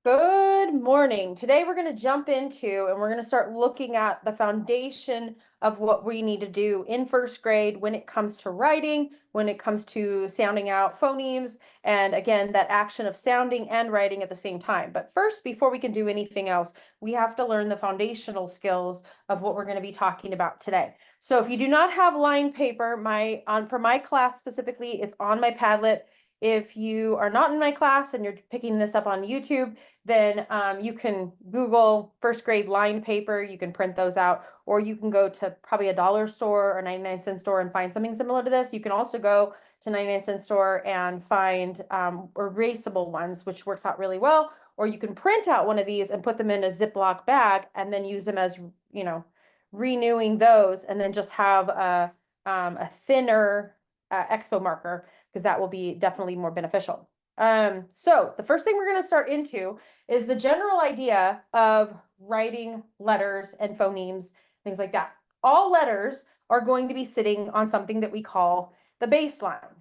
Good morning. Today we're going to jump into and we're going to start looking at the foundation of what we need to do in first grade when it comes to writing, when it comes to sounding out phonemes, and again, that action of sounding and writing at the same time. But first, before we can do anything else, we have to learn the foundational skills of what we're going to be talking about today. So if you do not have lined paper, for my class specifically, it's on my Padlet. If you are not in my class and you're picking this up on YouTube, then you can Google first grade lined paper. You can print those out, or you can go to probably a dollar store or 99-cent store and find something similar to this. You can also go to 99-cent store and find erasable ones, which works out really well. Or you can print out one of these and put them in a Ziploc bag and then use them as, renewing those, and then just have a thinner expo marker, because that will be definitely more beneficial. So the first thing we're going to start into is the general idea of writing letters and phonemes, things like that. All letters are going to be sitting on something that we call the baseline.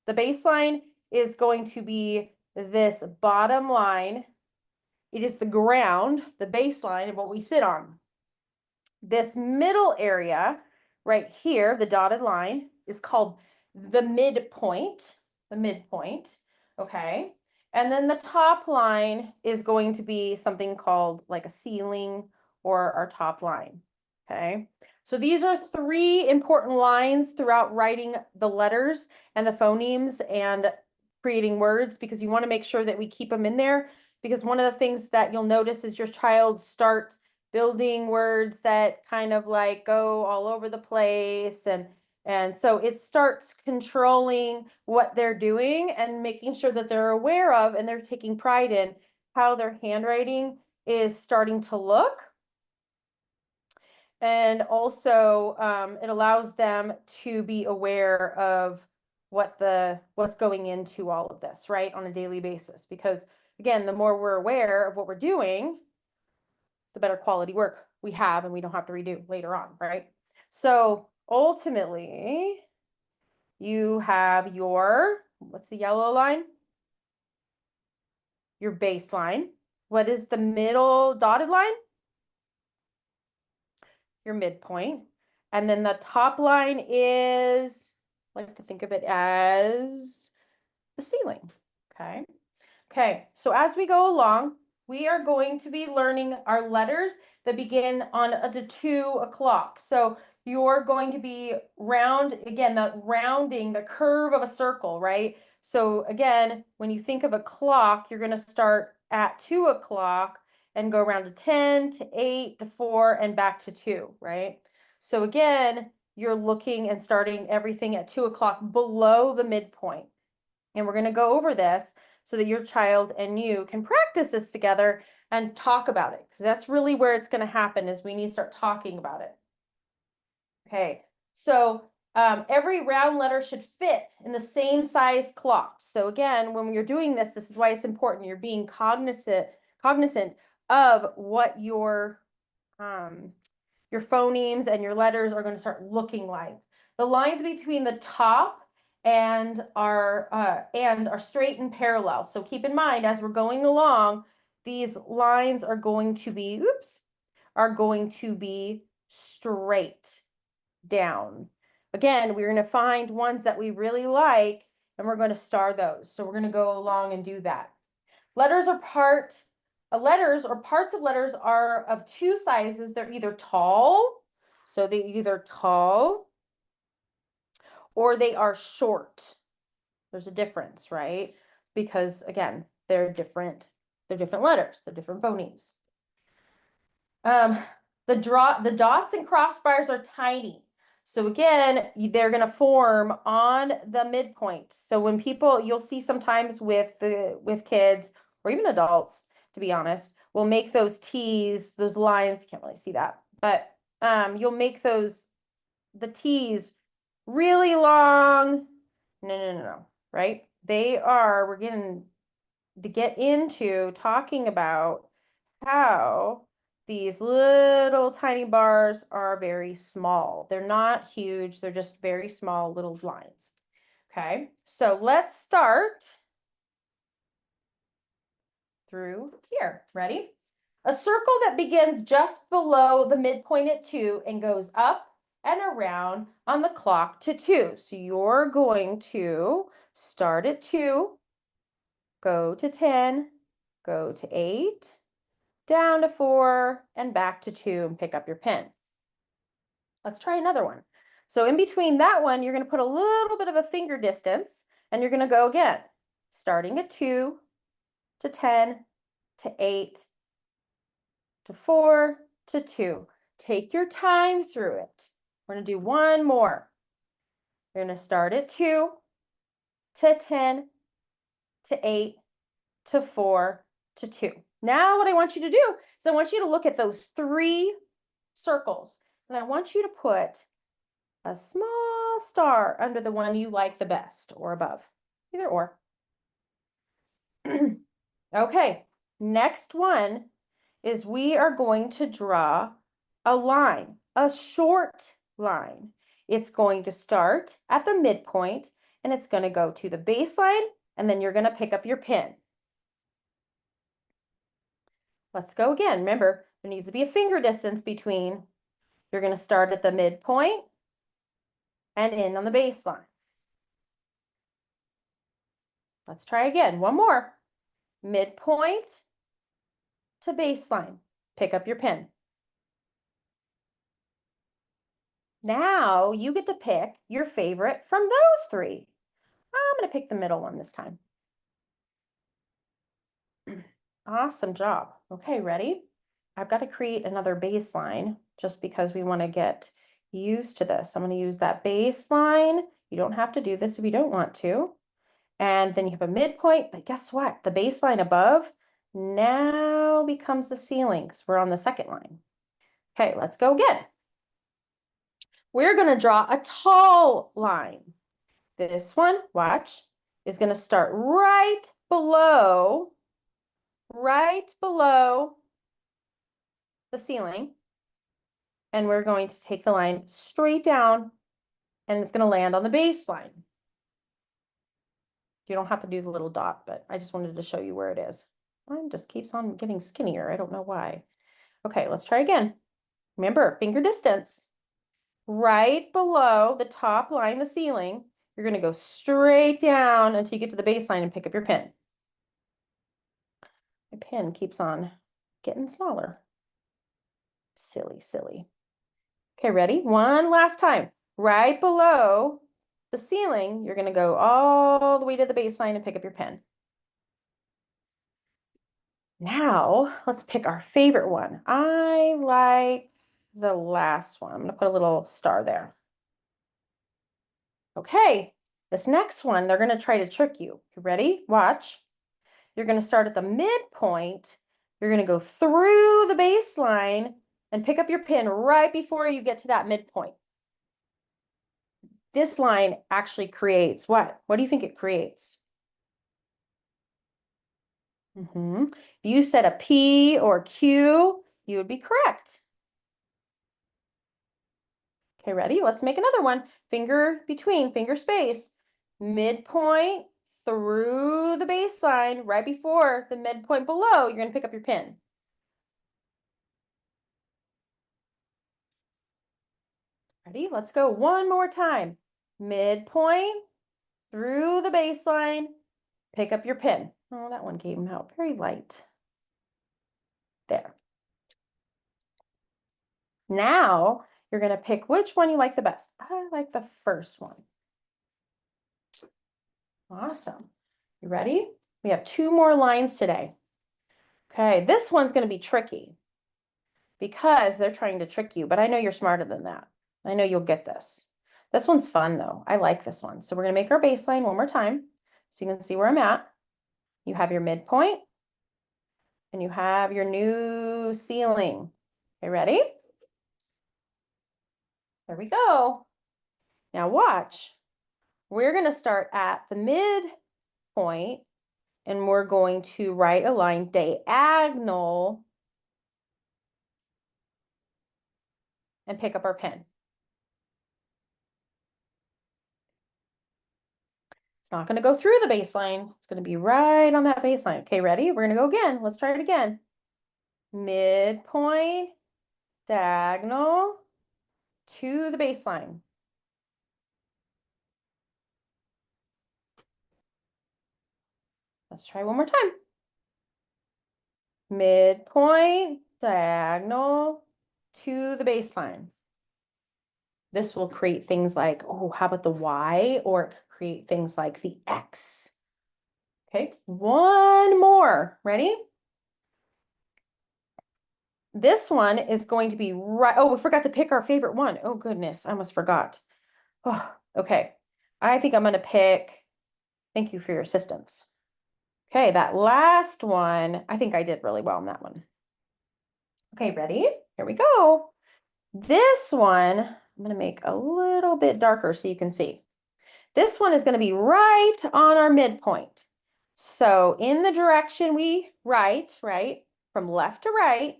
The baseline is going to be this bottom line. It is the ground, the baseline of what we sit on. This middle area right here, the dotted line, is called the midpoint, okay? And then the top line is going to be something called like a ceiling or our top line, okay? So these are three important lines throughout writing the letters and the phonemes and creating words, because you want to make sure that we keep them in there, because one of the things that you'll notice is your child starts building words that kind of like go all over the place, and so it starts controlling what they're doing and making sure that they're aware of and they're taking pride in how their handwriting is starting to look. And also it allows them to be aware of what's going into all of this, right, on a daily basis. Because again, the more we're aware of what we're doing, the better quality work we have and we don't have to redo later on, right? So ultimately, you have what's the yellow line? Your baseline. What is the middle dotted line? Your midpoint. And then the top line is, I like to think of it as the ceiling, okay? Okay, so as we go along, we are going to be learning our letters that begin on the 2 o'clock. So you're going to be again, the rounding, the curve of a circle, right? So again, when you think of a clock, you're going to start at 2 o'clock and go around to 10, to 8, to 4, and back to 2, right? So again, you're looking and starting everything at 2 o'clock below the midpoint. And we're going to go over this so that your child and you can practice this together and talk about it, because that's really where it's going to happen, is we need to start talking about it. Okay, so every round letter should fit in the same size clock. So again, when you're doing this, this is why it's important. You're being cognizant of what your phonemes and your letters are going to start looking like. The lines between the top and are straight and parallel. So keep in mind, as we're going along, these lines are going to be, straight down. Again, we're going to find ones that we really like, and we're going to star those. So we're going to go along and do that. Letters or parts of letters are of two sizes. They're either tall, so they're either tall, or they are short. There's a difference, right? Because again, they're different letters, they're different phonemes. The dots and crossbars are tiny. So again, they're going to form on the midpoint. So when you'll see sometimes with kids or even adults, to be honest, will make those T's, those lines, you can't really see that, but you'll make the T's really long. No, right? We're getting to get into talking about how these little tiny bars are very small. They're not huge, they're just very small little lines. Okay, so let's start through here. Ready? A circle that begins just below the midpoint at 2 and goes up and around on the clock to 2. So you're going to start at 2, go to 10, go to 8, down to 4, and back to 2, and pick up your pen. Let's try another one. So in between that one, you're going to put a little bit of a finger distance, and you're going to go again, starting at 2, to 10, to 8, to 4, to 2. Take your time through it. We're going to do one more. You're going to start at 2, to 10, to 8, to 4, to 2. Now what I want you to do is I want you to look at those 3 circles, and I want you to put a small star under the one you like the best or above, either or. Okay, next one is we are going to draw a line, a short line. It's going to start at the midpoint and it's going to go to the baseline, and then you're going to pick up your pen. Let's go again. Remember, there needs to be a finger distance between. You're going to start at the midpoint and end on the baseline. Let's try again. One more. Midpoint to baseline. Pick up your pen. Now you get to pick your favorite from those 3. I'm going to pick the middle one this time. Awesome job. Okay, ready? I've got to create another baseline just because we want to get used to this. I'm going to use that baseline. You don't have to do this if you don't want to. And then you have a midpoint, but guess what? The baseline above now becomes the ceiling because we're on the second line. Okay, let's go again. We're going to draw a tall line. This one, watch, is going to start right below the ceiling. And we're going to take the line straight down and it's going to land on the baseline. You don't have to do the little dot, but I just wanted to show you where it is. Mine just keeps on getting skinnier. I don't know why. Okay, let's try again. Remember, finger distance. Right below the top line, the ceiling, you're going to go straight down until you get to the baseline and pick up your pen. My pen keeps on getting smaller. Silly, silly. Okay, ready? One last time. Right below the ceiling, you're going to go all the way to the baseline and pick up your pen. Now, let's pick our favorite one. I like the last one. I'm going to put a little star there. Okay, this next one, they're going to try to trick you. You ready? Watch. You're going to start at the midpoint. You're going to go through the baseline and pick up your pen right before you get to that midpoint. This line actually creates what? What do you think it creates? If you said a P or Q, you would be correct. Okay, ready? Let's make another one. Finger between, finger space. Midpoint through the baseline, right before the midpoint below, you're going to pick up your pen. Ready? Let's go one more time. Midpoint through the baseline, pick up your pen. Oh, that one came out very light. There. Now, you're going to pick which one you like the best. I like the first one. Awesome. You ready? We have 2 more lines today. Okay, this one's going to be tricky because they're trying to trick you, but I know you're smarter than that. I know you'll get this. This one's fun though. I like this one. So we're going to make our baseline one more time so you can see where I'm at. You have your midpoint and you have your new ceiling. Okay, ready? There we go. Now watch. We're going to start at the midpoint and we're going to write a line diagonal and pick up our pen. It's not going to go through the baseline. It's going to be right on that baseline. Okay, ready? We're going to go again. Let's try it again. Midpoint, diagonal to the baseline. Let's try one more time. Midpoint, diagonal to the baseline. This will create things like, oh, how about the Y? Or it could create things like the X. Okay, one more. Ready? This one is going to be right. Oh, we forgot to pick our favorite one. Oh, goodness, I almost forgot. Oh, okay. I think I'm going to pick, thank you for your assistance. Okay, that last one, I think I did really well on that one. Okay, ready? Here we go. This one, I'm going to make a little bit darker so you can see. This one is going to be right on our midpoint. So in the direction we write, right, from left to right,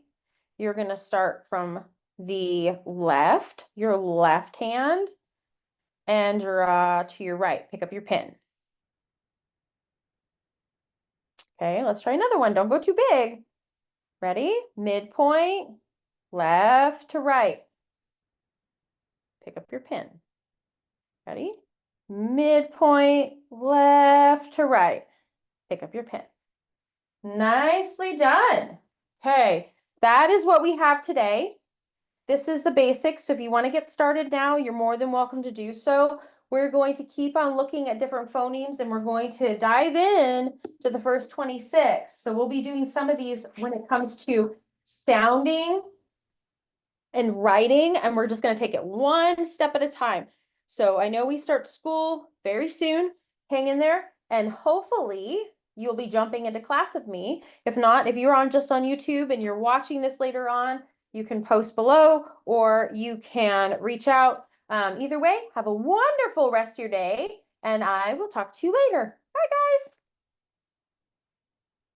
you're going to start from the left, your left hand, and draw to your right. Pick up your pen. Okay, let's try another one. Don't go too big. Ready? Midpoint, left to right. Pick up your pen. Ready? Midpoint, left to right. Pick up your pen. Nicely done. Okay, that is what we have today. This is the basics. So if you want to get started now, you're more than welcome to do so. We're going to keep on looking at different phonemes and we're going to dive in to the first 26. So we'll be doing some of these when it comes to sounding and writing, and we're just going to take it one step at a time. So I know we start school very soon. Hang in there, and hopefully you'll be jumping into class with me. If not, if you're on just on YouTube and you're watching this later on, you can post below or you can reach out. Either way, have a wonderful rest of your day, and I will talk to you later. Bye, guys.